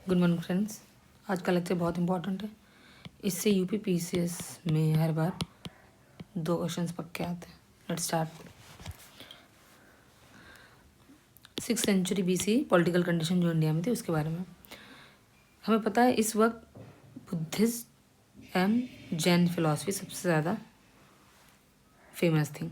Good morning friends. आज का lecture बहुत इंपॉर्टेंट है। इससे यूपी पीसीएस में हर बार 2 क्वेश्चंस पक्के आते हैं। Let's start. 6th century BC political condition जो इंडिया में थी उसके बारे में हमें पता है। इस वक्त बुद्धिस्ट एंड जैन फिलॉसफी सबसे ज़्यादा फेमस थी।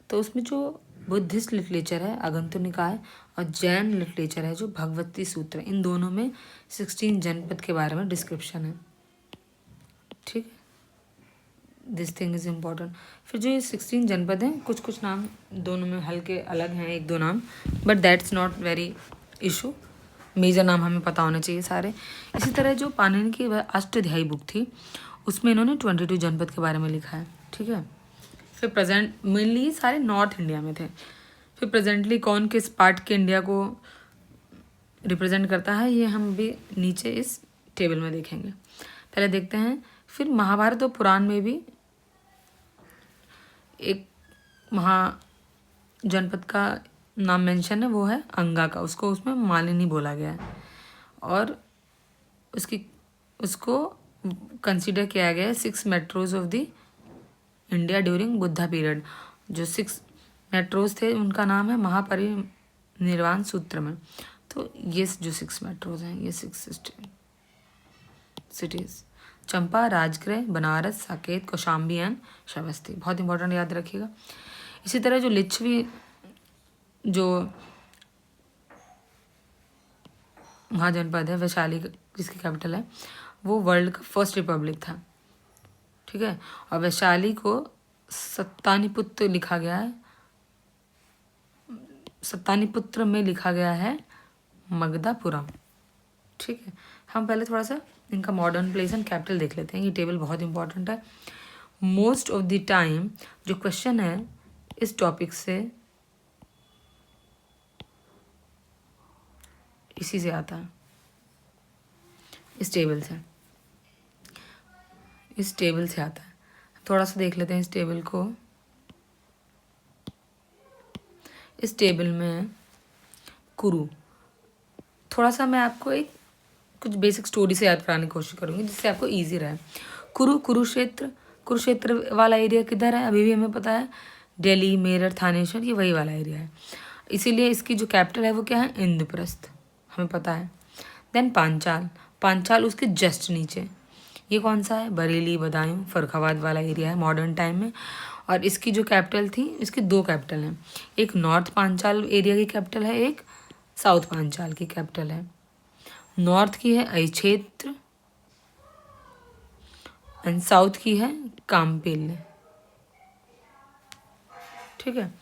तो उसमें जो बुद्धिस्ट लिटरेचर है आगंतुक निकाय और जैन लिटरेचर है जो भगवती सूत्र, इन दोनों में 16 जनपद के बारे में डिस्क्रिप्शन है। ठीक है, दिस थिंग इज इम्पॉर्टेंट। फिर जो ये 16 जनपद हैं, कुछ कुछ नाम दोनों में हल्के अलग हैं, 1-2 नाम, but that's not very issue. Major नाम हमें पता होने चाहिए सारे। इसी तरह जो पाणिनि की अष्टाध्यायी बुक थी उसमें इन्होंने 22 जनपद के बारे में लिखा है। ठीक है। फिर प्रेजेंट मेनली सारे नॉर्थ इंडिया में थे। फिर प्रेजेंटली कौन किस पार्ट के इंडिया को रिप्रेजेंट करता है ये हम भी नीचे इस टेबल में देखेंगे। पहले देखते हैं। फिर महाभारत और पुराण में भी एक जनपद का नाम मेंशन है, वो है अंगा का। उसको उसमें मालिनी बोला गया है और उसको कंसीडर किया गया है 6 metros of the India during Buddha period. जो 6 मेट्रोज थे उनका नाम है महापरिनिर्वाण सूत्र में। तो ये जो 6 मेट्रोज हैं, ये 6 सिटीज चंपा, राजगृह, बनारस, साकेत, कौशाम्बी एंड श्रावस्ती। बहुत इंपॉर्टेंट, याद रखिएगा। इसी तरह जो लिच्छवी जो महाजनपद है, वैशाली जिसकी कैपिटल है, वो वर्ल्ड का फर्स्ट रिपब्लिक था। ठीक है। और वैशाली को सत्तानीपुत्र लिखा गया है, सत्तानीपुत्र में लिखा गया है मगधापुरम। ठीक है। हम पहले थोड़ा सा इनका मॉडर्न प्लेस एंड कैपिटल देख लेते हैं। ये टेबल बहुत इंपॉर्टेंट है। मोस्ट ऑफ द टाइम जो क्वेश्चन है इस टॉपिक से इसी से आता है, इस टेबल से आता है। थोड़ा सा देख लेते हैं इस टेबल को। इस टेबल में कुरु, थोड़ा सा मैं आपको एक कुछ बेसिक स्टोरी से याद कराने की कोशिश करूंगी जिससे आपको इजी रहे। कुरुक्षेत्र वाला एरिया किधर है? अभी भी हमें पता है दिल्ली, मेरठ, थानेश्वर, ये वही वाला एरिया है। इसीलिए इसकी जो कैपिटल है वो क्या है? इंद्रप्रस्थ, हमें पता है। देन पांचाल उसके जस्ट नीचे। ये कौन सा है? बरेली, बदायूं, फर्रुखाबाद वाला एरिया है मॉडर्न टाइम में। और इसकी जो कैपिटल थी, इसकी 2 कैपिटल हैं। एक नॉर्थ पांचाल एरिया की कैपिटल है, एक साउथ पांचाल की कैपिटल है। नॉर्थ की है अक्षेत्र एंड साउथ की है काम्पिल्य। ठीक है।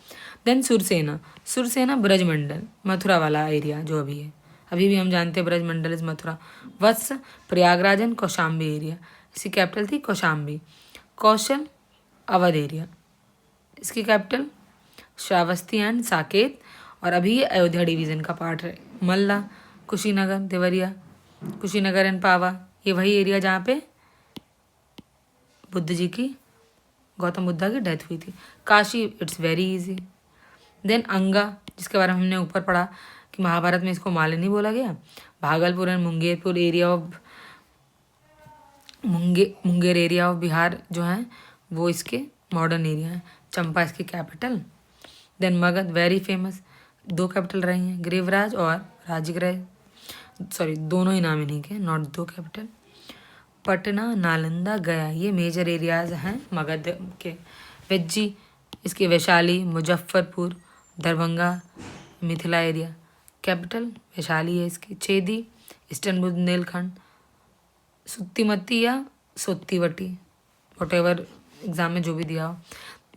देन सुरसेना ब्रजमंडल, मथुरा वाला एरिया जो अभी है। अभी भी हम जानते हैं Brajmandal is Mathura. Vatsa, Prayagraj and Kaushambi area, इसकी कैपिटल थी कौशाम्बी। कौशल, अवध एरिया, इसकी कैपिटल श्रावस्ती एंड साकेत। और अभी ये अयोध्या डिवीजन का पार्ट है। मल्ला, कुशीनगर, देवरिया, कुशीनगर एंड पावा, ये वही एरिया जहाँ पे गौतम बुद्धा की डेथ हुई थी। Kashi, it's very easy. Then Anga, जिसके बारे में हमने ऊपर पढ़ा कि महाभारत में इसको मालिनी बोला गया। Bhagalpur and Munger area of Bihar जो है वो इसके मॉडर्न एरिया है। चंपा इसकी capital. Then Magadh, very famous, 2 capital रही हैं, गिरिवराज और राजगृह। सॉरी, दोनों ही नाम इन्हीं के, नॉट 2 कैपिटल। पटना, नालंदा, गया, ये मेजर एरियाज हैं मगध के। वेज्जी, इसकी वैशाली, मुजफ्फरपुर, दरभंगा, मिथिला एरिया, कैपिटल वैशाली है इसकी। छेदी, ईस्टर्न बुंदेलखंड, सुत्तीमती या सोत्तीवटी, वॉटेवर एग्जाम में जो भी दिया हो।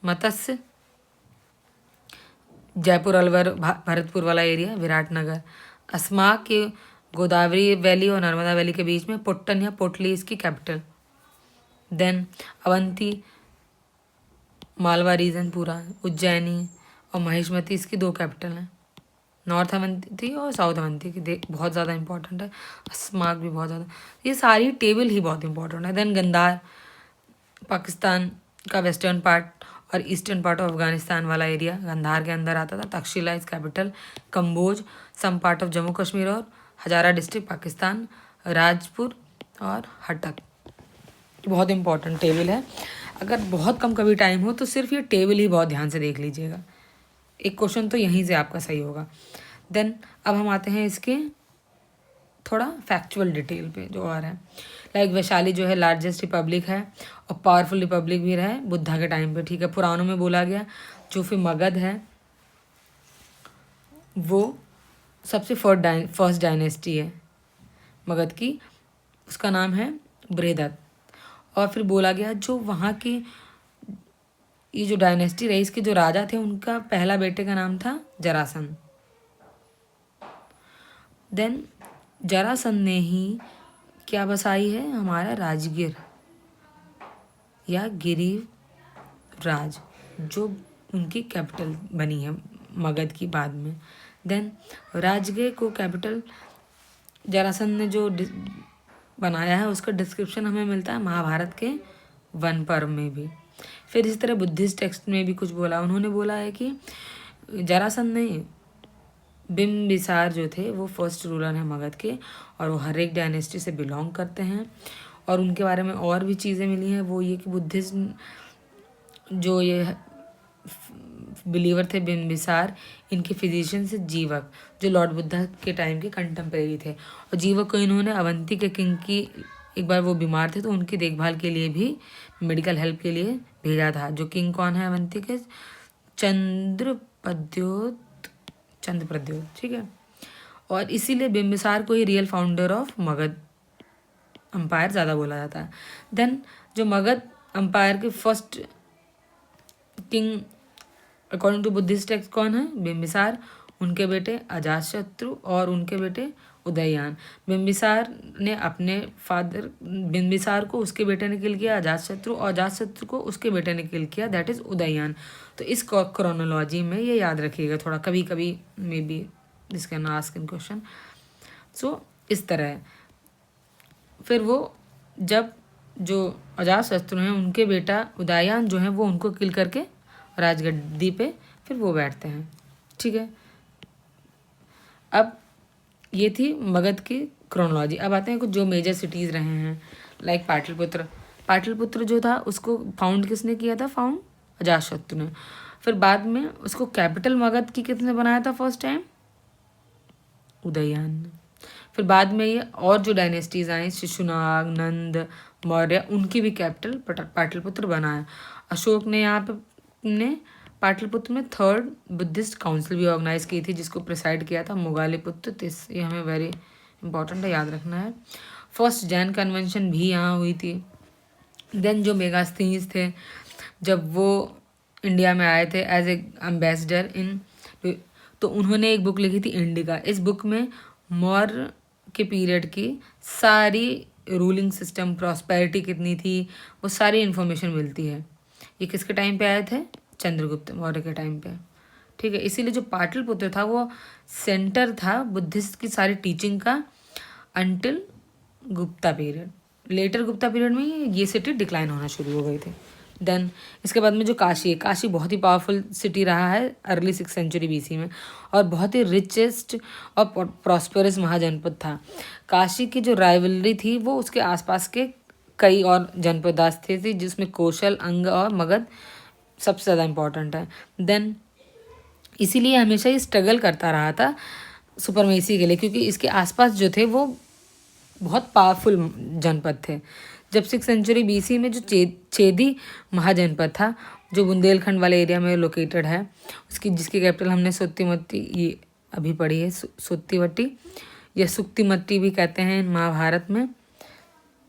मत्स्य, जयपुर, अलवर, भरतपुर वाला एरिया, विराटनगर। अस्मा के गोदावरी वैली और नर्मदा वैली के बीच में पुट्टन या पोटली इसकी capital. Then Avanti, Malwa region पूरा, उज्जैनी और महेशमती इसकी 2 कैपिटल हैं। नॉर्थ अवंती और साउथ अवंती की बहुत ज़्यादा इंपॉर्टेंट है। अस्माक भी बहुत ज़्यादा, ये सारी टेबल ही बहुत इंपॉर्टेंट है। देन गंधार, पाकिस्तान का वेस्टर्न पार्ट और ईस्टर्न पार्ट ऑफ अफगानिस्तान वाला एरिया गंधार के अंदर आता था। Takshashila is capital. Kamboj, some part of Jammu Kashmir और हजारा डिस्ट्रिक्ट पाकिस्तान। राजपुर और हटक। बहुत इंपॉर्टेंट टेबल है, अगर बहुत कम कभी टाइम हो तो सिर्फ ये टेबल ही बहुत ध्यान से देख लीजिएगा, एक क्वेश्चन तो यहीं से आपका सही होगा। देन अब हम आते हैं इसके थोड़ा फैक्चुअल डिटेल पे जो और है। लाइक वैशाली जो है लार्जेस्ट रिपब्लिक है और पावरफुल रिपब्लिक भी रहे बुद्धा के टाइम पे, ठीक है, पुराणों में बोला गया। जो फिर मगध है वो सबसे फर्स्ट डायनेस्टी है मगध की, उसका नाम है बृहदत्त। और फिर बोला गया जो वहाँ की ये जो डायनेस्टी रही इसके जो राजा थे उनका पहला बेटे का नाम था जरासंध। देन जरासंध ने ही क्या बसाई है, हमारा राजगीर या गिरिराज, जो उनकी कैपिटल बनी है मगध की बाद में। देन राजगीर को कैपिटल जरासंध ने जो बनाया है उसका डिस्क्रिप्शन हमें मिलता है महाभारत के वन पर्व में भी। फिर इसी तरह बुद्धिस्ट टेक्स्ट में भी कुछ बोला, उन्होंने बोला है कि जरासंध ने बिम्बिसार जो थे वो फर्स्ट रूलर हैं मगध के और वो हर एक डायनेस्टी से बिलोंग करते हैं। और उनके बारे में और भी चीज़ें मिली हैं, वो ये कि बुद्धिज्म जो ये बिलीवर थे बिम्बिसार, इनके फिजिशियन से जीवक जो लॉर्ड बुद्धा के टाइम के कंटेम्प्रेरी थे। और जीवक को इन्होंने अवंती के किंग की, एक बार वो बीमार थे तो उनकी देखभाल के लिए भी मेडिकल हेल्प के लिए भेजा था। जो किंग कौन है अवंती के, चंद्रप्रद्योत, ठीक है। और इसीलिए बिम्बिसार को ही real founder of Magadha empire ज़्यादा बोला जाता है। देन जो मगध अम्पायर के first king according to Buddhist text कौन है, बिम्बिसार, उनके बेटे अजातशत्रु और उनके बेटे उदययान। बिम्बिसार ने अपने फादर बिम्बिसार को उसके बेटे ने किल किया अजातशत्रु, और अजातशत्रु को उसके बेटे ने किल किया, दैट इज उदययान। तो इस क्रोनोलॉजी में ये याद रखिएगा थोड़ा, कभी कभी maybe this can ask in question. So इस तरह है। फिर वो जब जो अजातशत्रु हैं उनके बेटा उदययान जो हैं वो उनको किल करके राजगद्दी पे फिर वो बैठते हैं, ठीक है। अब ये थी मगध की क्रोनोलॉजी। अब आते हैं कुछ जो मेजर सिटीज़ रहे हैं, लाइक पाटलिपुत्र। पाटलिपुत्र जो था उसको फाउंड किसने किया था, फाउंड अजातशत्रु ने। फिर बाद में उसको कैपिटल मगध की किसने बनाया था फर्स्ट टाइम, उदययान ने। फिर बाद में ये और जो डायनेस्टीज आई शिशुनाग, नंद, मौर्य, उनकी भी कैपिटल पाटलिपुत्र बनाया। अशोक ने यहाँ पे ने पाटलिपुत्र में थर्ड बुद्धिस्ट काउंसिल भी ऑर्गेनाइज की थी जिसको प्रिसाइड किया था मुगालिपुत्र। ये हमें वेरी इंपॉर्टेंट है, याद रखना है। फर्स्ट जैन कन्वेंशन भी यहाँ हुई थी। देन जो मेगास्थनीज थे जब वो इंडिया में आए थे एज ए एम्बेसडर इन, तो उन्होंने एक बुक लिखी थी इंडिका। इस बुक में मौर्य के पीरियड की सारी रूलिंग सिस्टम, प्रॉस्पेरिटी कितनी थी, वो सारी इन्फॉर्मेशन मिलती है। ये किसके टाइम पे आए थे, चंद्रगुप्त मौर्य के टाइम पे, ठीक है। इसीलिए जो पाटलिपुत्र था वो सेंटर था बुद्धिस्ट की सारी टीचिंग का until Gupta period. Later Gupta period में ये सिटी डिक्लाइन होना शुरू हो गई थी। देन इसके बाद में जो काशी है, काशी बहुत ही पावरफुल सिटी रहा है अर्ली 6th सेंचुरी BC में और बहुत ही रिचेस्ट और प्रॉस्पेरस महाजनपद था। काशी की जो राइवलरी थी वो उसके आसपास के कई और जनपदास थे जिसमें कौशल, अंग और मगध सबसे ज़्यादा इम्पोर्टेंट है। देन इसीलिए हमेशा ये स्ट्रगल करता रहा था सुपरमेसी के लिए, क्योंकि इसके आसपास जो थे वो बहुत पावरफुल जनपद थे। जब 6th सेंचुरी BC में जो चेदी महाजनपद था जो बुंदेलखंड वाले एरिया में लोकेटेड है, उसकी जिसकी कैपिटल हमने सुत्तिमट्टी ये अभी पढ़ी है, सुत्तिवट्टी या सुक्तिमट्टी भी कहते हैं महाभारत में,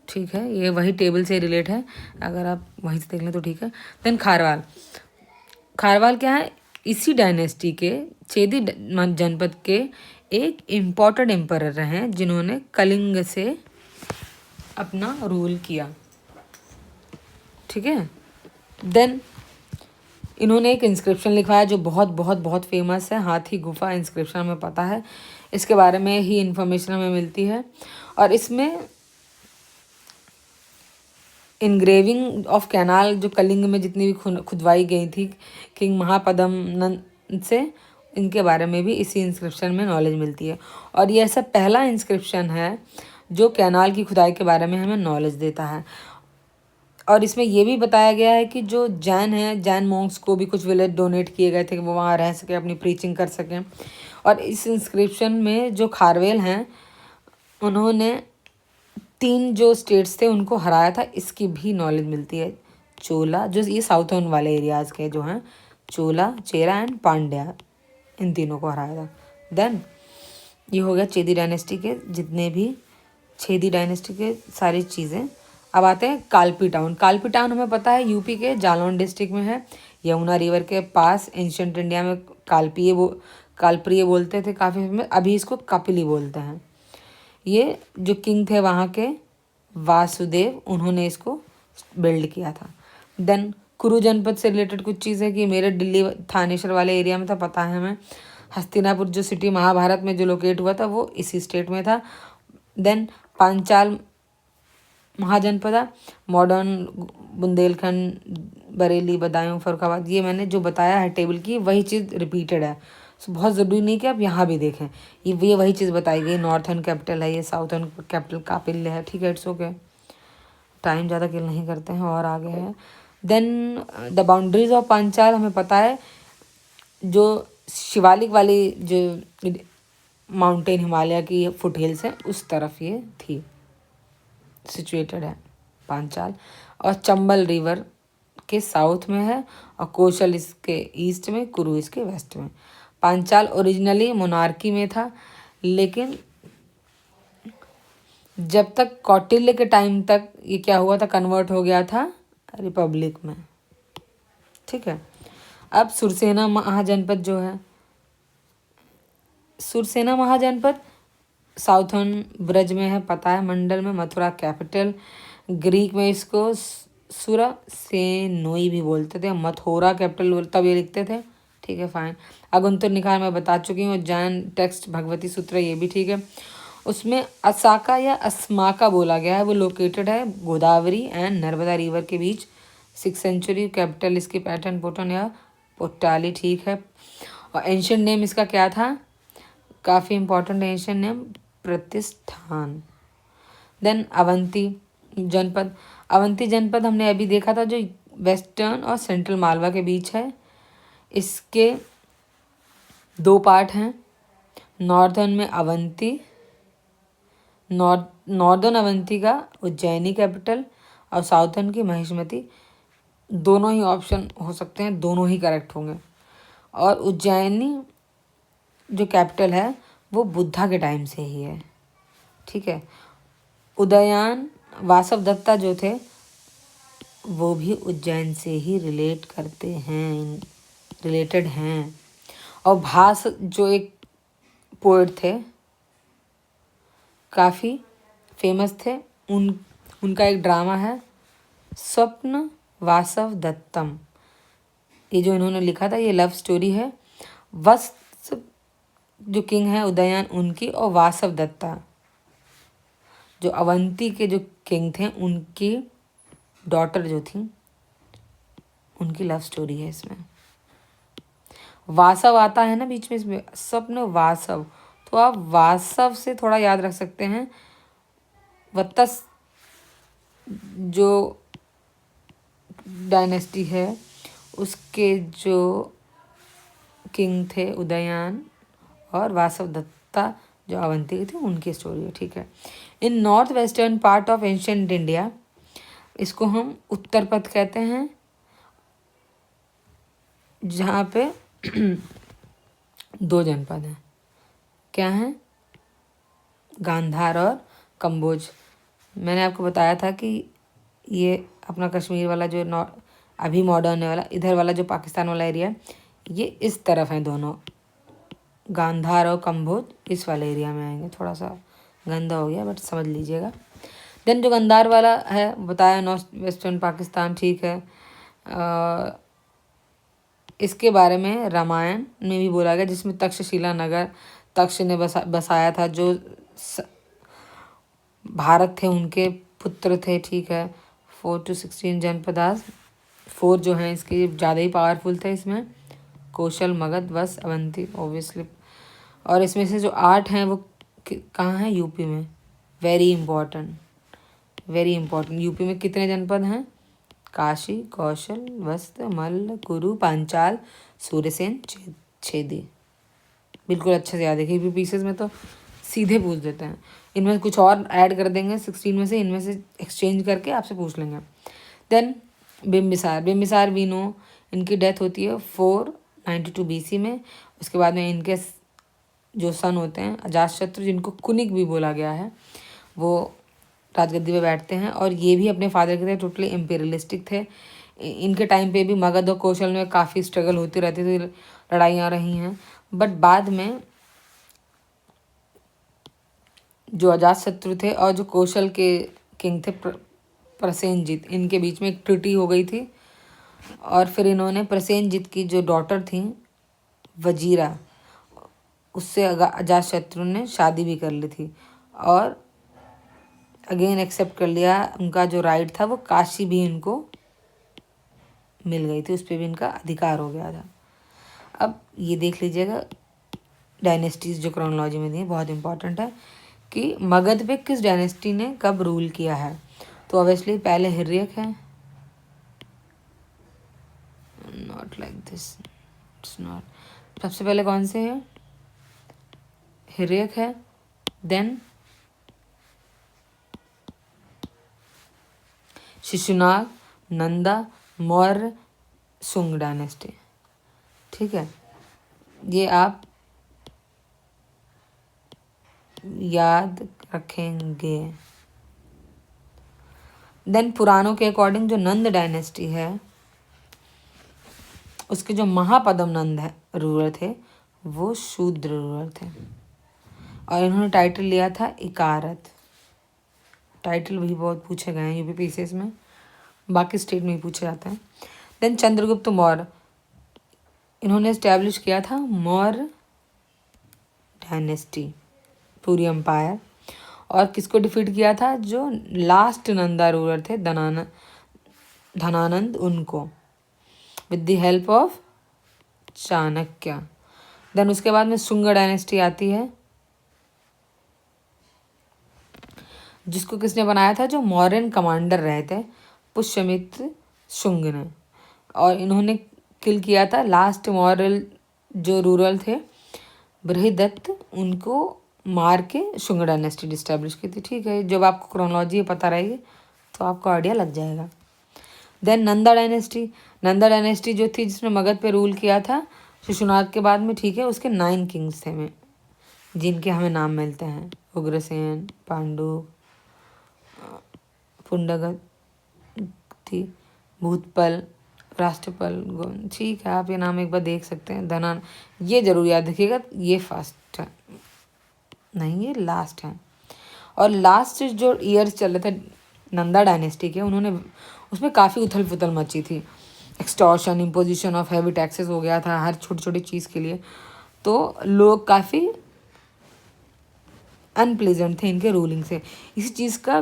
ठीक है। ये वही टेबल से रिलेट है, अगर आप वहीं से देख लें तो ठीक है। देन खारवाल, खारवाल क्या है, इसी डायनेस्टी के चेदी जनपद के एक इम्पोर्टेंट एम्परर रहे हैं जिन्होंने कलिंग से अपना रूल किया, ठीक है। देन इन्होंने एक इंस्क्रिप्शन लिखवाया जो बहुत बहुत बहुत फेमस है, हाथी गुफा इंस्क्रिप्शन, हमें पता है इसके बारे में ही इंफॉर्मेशन हमें मिलती है। और इसमें इनग्रेविंग ऑफ कैनाल जो कलिंग में जितनी भी खुदवाई गई थी किंग महापद्म से, इनके बारे में भी इसी इंस्क्रिप्शन में नॉलेज मिलती है। और ये ऐसा पहला इंस्क्रिप्शन है जो कैनाल की खुदाई के बारे में हमें नॉलेज देता है। और इसमें ये भी बताया गया है कि जो जैन है, जैन मॉन्क्स को भी कुछ विलेज डोनेट किए गए थे कि वो वहाँ रह सके, अपनी प्रीचिंग कर सकें। और इस इंस्क्रिप्शन में जो खारवेल हैं उन्होंने 3 जो स्टेट्स थे उनको हराया था, इसकी भी नॉलेज मिलती है। चोला, जो ये साउथर्न वाले एरियाज़ के जो हैं, चोला, चेरा एंड पांड्या, इन तीनों को हराया था। देन ये हो गया चेदी डायनेस्टी के जितने भी, छेदी डायनेस्टी के सारी चीज़ें। अब आते हैं कालपी टाउन। कालपी टाउन हमें पता है यूपी के जालौन डिस्ट्रिक्ट में है, यमुना रिवर के पास। एंशियंट इंडिया में कालप्रिय बोलते थे काफ़ी में, अभी इसको कपिली बोलते हैं। ये जो किंग थे वहाँ के वासुदेव, उन्होंने इसको बिल्ड किया था। देन कुरु जनपद से रिलेटेड कुछ चीज़ है कि मेरे दिल्ली थानेश्वर वाले एरिया में था, पता है हमें। हस्तिनापुर जो सिटी महाभारत में जो लोकेट हुआ था वो इसी स्टेट में था। देन पांचाल महाजनपद, मॉडर्न बुंदेलखंड, बरेली, बदायूं, फरुखाबाद, ये मैंने जो बताया है टेबल की वही चीज़ रिपीटेड है। सो बहुत ज़रूरी नहीं कि आप यहाँ भी देखें, ये वही चीज़ बताई गई। नॉर्थर्न कैपिटल है, ये साउथर्न कैपिटल कापिल्य है, ठीक है, इट्स ओके। टाइम ज़्यादा किल नहीं करते हैं और आगे है। Then the boundaries of Panchal हमें पता है, जो शिवालिक वाली जो माउंटेन हिमालय की फुट हिल्स है उस तरफ ये थी, सिचुएटेड है पांचाल। और चंबल रिवर के साउथ में है, और कौशल इसके ईस्ट में, कुरु इसके वेस्ट में। पांचाल ओरिजिनली मोनार्की में था, लेकिन जब तक कौटिल्य के टाइम तक ये क्या हुआ था, कन्वर्ट हो गया था रिपब्लिक में, ठीक है। अब सुरसेना महाजनपद जो है, सुरसेना महाजनपद साउथर्न ब्रज में है, पता है, मंडल में, मथुरा कैपिटल। ग्रीक में इसको सुरसेनोई भी बोलते थे, मथुरा कैपिटल तब ये लिखते थे, ठीक है, फाइन। अगुंतर निकाय मैं बता चुकी हूँ, जैन टेक्स्ट भगवती सूत्र ये भी ठीक है। उसमें असाका या अस्माका बोला गया है, वो लोकेटेड है गोदावरी एंड नर्मदा रिवर के बीच। 6th सेंचुरी, कैपिटल इसकी पैटर्न पोटन या पोटाली, ठीक है। और एंशियंट नेम इसका क्या था, काफ़ी इंपॉर्टेंट एंशियंट नेम, प्रतिष्ठान। देन अवंती जनपद, अवंती जनपद हमने अभी देखा था जो वेस्टर्न और सेंट्रल मालवा के बीच है। इसके 2 पार्ट हैं, नॉर्दर्न में अवंती, नॉर्दर्न अवंती का उज्जैनी कैपिटल, और साउथर्न की महिष्मती। दोनों ही ऑप्शन हो सकते हैं, दोनों ही करेक्ट होंगे। और उज्जैनी जो कैपिटल है वो बुद्धा के टाइम से ही है, ठीक है। उदयन वासव दत्ता जो थे वो भी उज्जैन से ही रिलेटेड हैं। और भास जो एक पोएट थे, काफ़ी फेमस थे, उनका एक ड्रामा है स्वप्न वासव दत्तम। ये जो इन्होंने लिखा था ये लव स्टोरी है। वत्स जो किंग है उदयन उनकी, और वासव दत्ता जो अवंती के जो किंग थे उनकी डॉटर जो थी, उनकी लव स्टोरी है इसमें। वासव आता है ना बीच में इसमें, स्वप्न वासव, तो आप वासव से थोड़ा याद रख सकते हैं। वत्स जो डायनेस्टी है उसके जो किंग थे उदयन और वासव दत्ता जो अवंती के थे, उनकी स्टोरी है, ठीक है। In north western part of ancient India, इसको हम उत्तर पथ कहते हैं, जहाँ पे 2 जनपद हैं, क्या हैं, गांधार और कंबोज। मैंने आपको बताया था कि ये अपना कश्मीर वाला जो अभी मॉडर्न है वाला, इधर वाला जो पाकिस्तान वाला एरिया है, ये इस तरफ है दोनों, गांधार और कंबोज इस वाले एरिया में आएंगे। थोड़ा सा गंदा हो गया बट समझ लीजिएगा। देन जो गांधार वाला है बताया नॉर्थ वेस्टर्न पाकिस्तान, ठीक है। इसके बारे में रामायण में भी बोला गया, जिसमें तक्षशिला नगर तक्ष ने बसाया था, जो भारत थे उनके पुत्र थे, ठीक है। 4 to 16 जनपदास, 4 जो हैं इसके ज़्यादा ही पावरफुल थे इसमें, कौशल, मगध, वत्स, अवंती ऑब्वियसली। और इसमें से जो 8 हैं वो कहाँ हैं, यूपी में, very important, very important. UP में कितने जनपद हैं? काशी, कौशल, वस्त्र, मल्ल, कुरु, पांचाल, सूर्यसेन, छेदी। बिल्कुल अच्छे से याद है, क्योंकि पीसेस में तो सीधे पूछ देते हैं। इनमें कुछ और ऐड कर देंगे 16 में से, इनमें से एक्सचेंज करके आपसे पूछ लेंगे। Then Bimbisara, Bimbisara we know इनकी डेथ होती है 492 BC में। उसके बाद में इनके जो सन होते हैं अजातशत्रु, जिनको कुनिक भी बोला गया है, वो राजगद्दी पे बैठते हैं। और ये भी अपने फादर के थे टोटली इम्पीरियलिस्टिक थे। इनके टाइम पे भी मगध और कौशल में काफ़ी स्ट्रगल होती रहती थी, लड़ाइयाँ रही हैं। बट बाद में जो अजातशत्रु थे और जो कौशल के किंग थे प्रसेनजीत, इनके बीच में एक ट्रिटी हो गई थी। और फिर इन्होंने प्रसेनजीत की जो डॉटर थी वजीरा, उससे अजातशत्रु ने शादी भी कर ली थी। और अगेन एक्सेप्ट कर लिया, उनका जो राइट था वो काशी भी इनको मिल गई थी, उस पर भी इनका अधिकार हो गया था। अब ये देख लीजिएगा डायनेस्टीज जो क्रोनोलॉजी में दी है, बहुत इंपॉर्टेंट है कि मगध पे किस डायनेस्टी ने कब रूल किया है। तो ऑब्वियसली पहले हिर्यक है, not like this, it's not. सबसे पहले कौन से है? हिर्यक है, देन शिशुनाग, नंदा, मौर्य, सुंग डायनेस्टी। ठीक है, ये आप याद रखेंगे। देन पुराणों के अकॉर्डिंग जो नंद डायनेस्टी है, उसके जो महापद्म नंद है रूलर थे, वो शूद्र रूलर थे। और इन्होंने टाइटल लिया था इकारत। टाइटल भी बहुत पूछे गए हैं यूपीपीसीएस में, बाकी स्टेट में भी पूछे जाते हैं। देन चंद्रगुप्त मौर्य, इन्होंने इस्टेब्लिश किया था मौर्य डायनेस्टी, पूरी एम्पायर। और किसको डिफीट किया था? जो लास्ट नंदा रूलर थे धनानंद, उनको, with the help of Chanakya. Then उसके बाद में शुंग डायनेस्टी आती है, जिसको किसने बनाया था? जो मौर्यन कमांडर रहे थे पुष्यमित्र शुंग ने। और इन्होंने किल किया था लास्ट मौर्य जो रूरल थे बृहदत्त, उनको मार के शुंग डायनेस्टी डिस्टेब्लिश की थी। ठीक है, जब आपको क्रोनोलॉजी पता रहेगी तो आपको आइडिया लग जाएगा। Then Nanda dynasty, Nanda dynasty जो थी जिसने मगध पे रूल किया था शिशुनाग के बाद में। ठीक है, उसके 9 किंग्स थे में, जिनके हमें नाम मिलते हैं उग्रसेन, पांडु, पुंडगत थी, भूतपल, राष्ट्रपल, ठीक है, आप ये नाम एक बार देख सकते हैं। धनान, ये जरूर याद रखिएगा, ये फर्स्ट है नहीं, ये लास्ट है। और लास्ट जो ईयर्स चल रहे थे नंदा डायनेस्टी के, उन्होंने उसमें काफ़ी उथल पुथल मची थी। Extortion, imposition of heavy taxes हो गया था हर छोटी छोटी चीज़ के लिए। तो लोग काफ़ी अनप्लेजेंट थे इनके रूलिंग से। इसी चीज़ का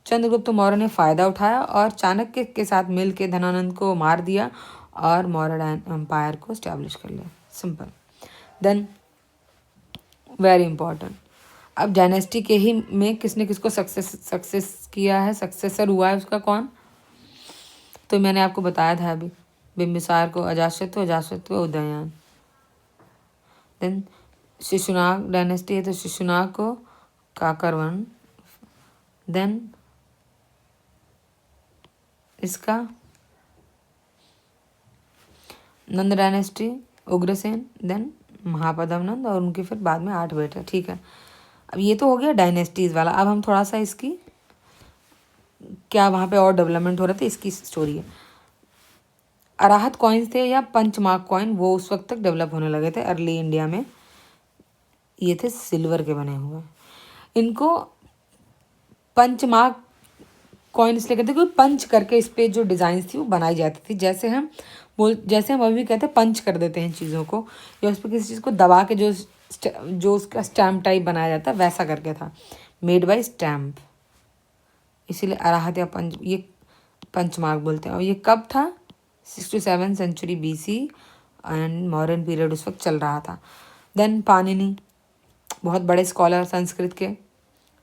चंद्रगुप्त मौर्य ने फ़ायदा उठाया और चाणक्य के साथ मिल के धनानंद को मार दिया और मौर्य एम्पायर को स्टैब्लिश कर लिया। सिंपल। देन वेरी इंपॉर्टेंट, अब डायनेस्टी के ही में किसने किसको सक्सेस किया है, सक्सेसर हुआ है उसका कौन? तो मैंने आपको बताया था अभी, बिम्बिसार को अजातशत्रु, अजातशत्रु को उदयन। देन शिशुनाग डायनेस्टी है तो शिशुनाग को काकरवन। देन इसका नंद डायनेस्टी उग्रसेन, देन महापद्म नंद, और उनके फिर बाद में 8 बेटे। ठीक है, अब ये तो हो गया डायनेस्टीज वाला। अब हम थोड़ा सा इसकी क्या वहाँ पे और डेवलपमेंट हो रहा था इसकी स्टोरी है। अराहत कॉइन्स थे या पंचमार्क कॉइन, वो उस वक्त तक डेवलप होने लगे थे अर्ली इंडिया में। ये थे सिल्वर के बने हुए। इनको पंचमार्क कॉइन इसलिए कहते हैं क्योंकि पंच करके इस पे जो डिज़ाइन थी वो बनाई जाती थी। जैसे हम अभी कहते हैं पंच कर देते हैं चीज़ों को, या उस पर किसी चीज़ को दबा के जो उसका स्टैम्प टाइप बनाया जाता है, वैसा करके था, मेड बाय स्टैम्प। इसीलिए अराहत या पंच, ये पंचमार्क बोलते हैं। और ये कब था? 6 to 7 century BC and modern period उस वक्त चल रहा था। देन पाणिनि, बहुत बड़े स्कॉलर संस्कृत के,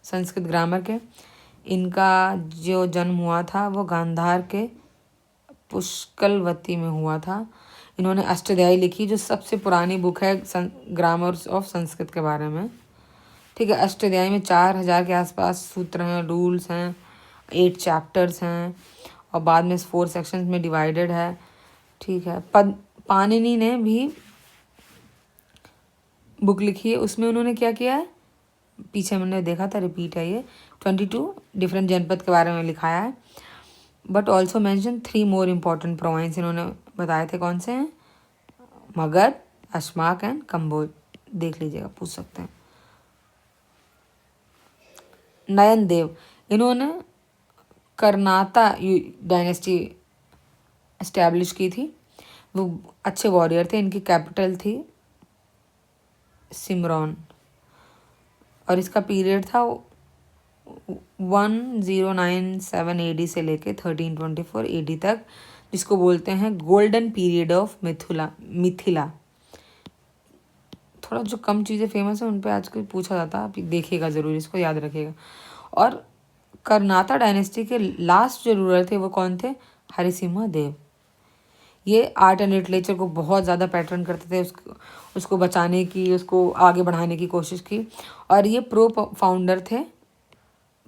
संस्कृत ग्रामर के। इनका जो जन्म हुआ था वो गांधार के पुष्कलवती में हुआ था। इन्होंने अष्टाध्यायी लिखी जो सबसे पुरानी बुक है ग्रामर ऑफ संस्कृत के बारे में। ठीक है, अष्टाध्यायी में 4000 के आसपास सूत्र हैं, रूल्स हैं, 8 चैप्टर्स हैं और बाद में 4 सेक्शंस में डिवाइडेड है। ठीक है, पाणिनि ने भी बुक लिखी है, उसमें उन्होंने क्या किया है, पीछे मैंने देखा था, रिपीट है ये, 22 डिफरेंट जनपद के बारे में लिखाया है। But also mention 3 more important province इन्होंने बताए थे। कौन से हैं? मगध, अश्माक एंड कंबोज। देख लीजिएगा, पूछ सकते हैं। नयन देव, इन्होंने करनाता डायनेस्टी एस्टैब्लिश की थी। वो अच्छे वॉरियर थे। इनकी कैपिटल थी सिमरॉन और इसका पीरियड था 1097 AD से लेके 1324 AD तक, जिसको बोलते हैं गोल्डन पीरियड ऑफ मिथिला। थोड़ा जो कम चीज़ें फेमस है उन पे आजकल पूछा जाता है, आप देखिएगा ज़रूर, इसको याद रखिएगा। और करनाता डायनेस्टी के लास्ट जो रूलर थे वो कौन थे? हरिसिम्हा देव। ये आर्ट एंड लिटरेचर को बहुत ज़्यादा पैटर्न करते थे, उसको बचाने की, उसको आगे बढ़ाने की कोशिश की। और ये प्रो फाउंडर थे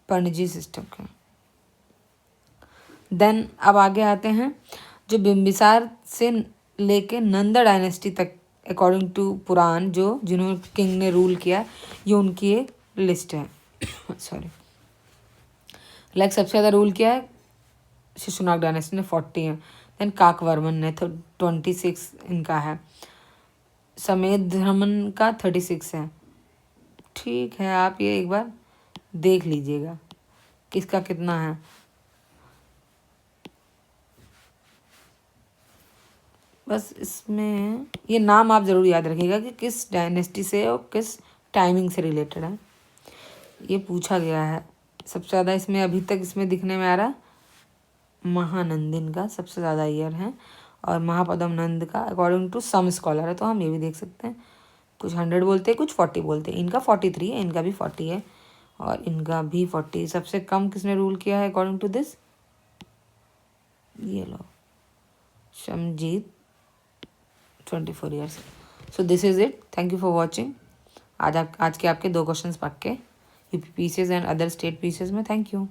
पणजी सिस्टम के। देन अब आगे आते हैं, जो बिम्बिसार से लेके नंदा डायनेस्टी तक अकॉर्डिंग टू पुराण जो जिन्होंने किंग ने रूल किया, ये उनकी एक लिस्ट है। सॉरी, लाइक सबसे ज़्यादा रूल किया है शिशुनाग डायनेस्टी ने, 40 है। देन काकवर्मन ने 26 इनका है। समेत धर्मन का 36 है। ठीक है, आप ये एक बार देख लीजिएगा किसका कितना है। बस इसमें ये नाम आप ज़रूर याद रखिएगा कि किस डायनेस्टी से और किस टाइमिंग से रिलेटेड है, ये पूछा गया है। सबसे ज़्यादा इसमें अभी तक इसमें दिखने में आ रहा महानंदिन का सबसे ज़्यादा ईयर है और महापदम नंद का अकॉर्डिंग टू सम स्कॉलर है, तो हम ये भी देख सकते हैं। कुछ 100 बोलते हैं, कुछ 40 बोलते हैं। इनका 43 है, इनका भी 40 है और इनका भी 40। सबसे कम किसने रूल किया है अकॉर्डिंग टू दिस? ये लो, Shamjeet, 24 years. So this is it. Thank you for watching. आज के आपके 2 क्वेश्चंस पक्के UP PCS and other state PCS में। Thank you.